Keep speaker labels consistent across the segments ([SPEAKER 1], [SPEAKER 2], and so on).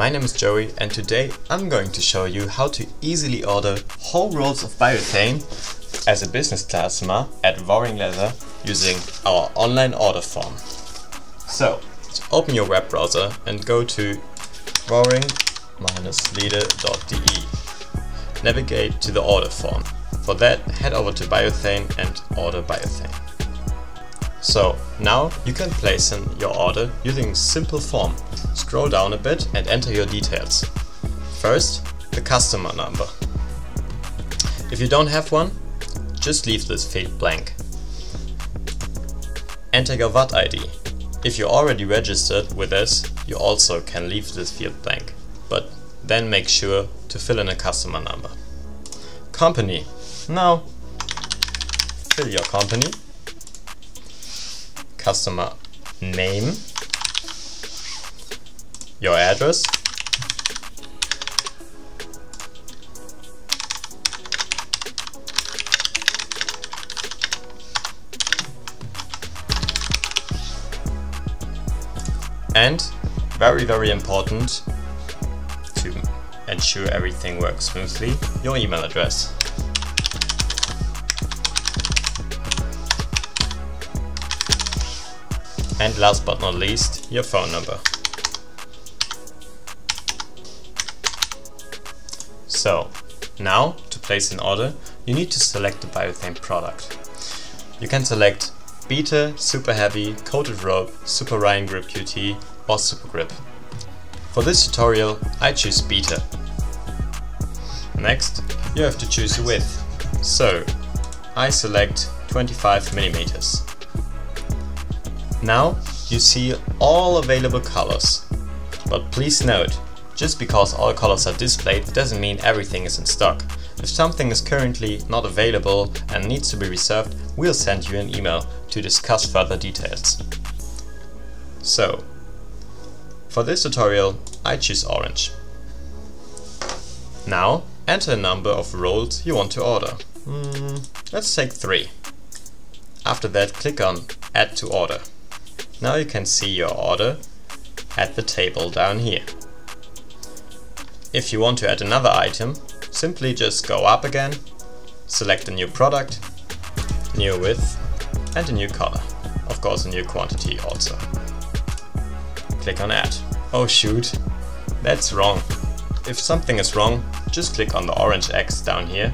[SPEAKER 1] my name is Joey and today I'm going to show you how to easily order whole rolls of BioThane as a business customer at Worring leather using our online order form. So, open your web browser and go to worring-leader.de. Navigate to the order form. For that, head over to BioThane and order BioThane. So, now you can place your order using a simple form. Scroll down a bit and enter your details. First, the customer number. If you don't have one, just leave this field blank. Enter your VAT ID. If you're already registered with us, you also can leave this field blank, but then make sure to fill in a customer number. Company. Now, fill your company. Customer name. Your address. And, very important, to ensure everything works smoothly, your email address. And last but not least, your phone number. So, now, to place an order, you need to select the BioThane product. You can select Beta, Super Heavy, Coated Rope, Super REIN GRIP QT or Super Grip. For this tutorial, I choose Beta. Next, you have to choose a width. So, I select 25 mm. Now, you see all available colors. But please note, just because all colors are displayed doesn't mean everything is in stock. If something is currently not available and needs to be reserved, we'll send you an email to discuss further details. So, for this tutorial, I choose orange. Now, enter a number of rolls you want to order. Let's take 3. After that, click on Add to Order. Now you can see your order at the table down here. If you want to add another item, simply just go up again, select a new product, new width and a new color. Of course a new quantity also. Click on Add. Oh shoot, that's wrong. If something is wrong, just click on the orange X down here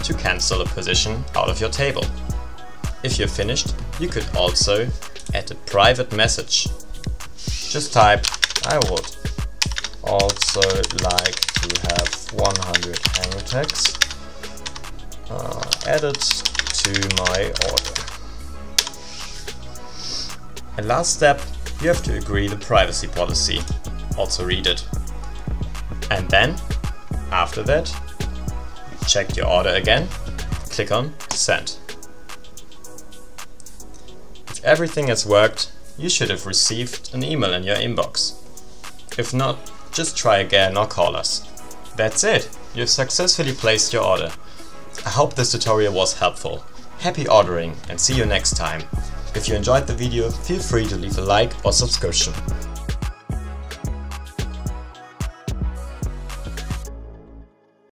[SPEAKER 1] to cancel a position out of your table. If you're finished, you could also add a private message. Just type, I would also like to have 100 hanger tags added to my order. And last step, you have to agree the privacy policy. Also read it. And then, after that, check your order again, click on Send. If everything has worked, you should have received an email in your inbox. If not, just try again or call us. That's it! You've successfully placed your order. I hope this tutorial was helpful. Happy ordering and see you next time. If you enjoyed the video, feel free to leave a like or subscription.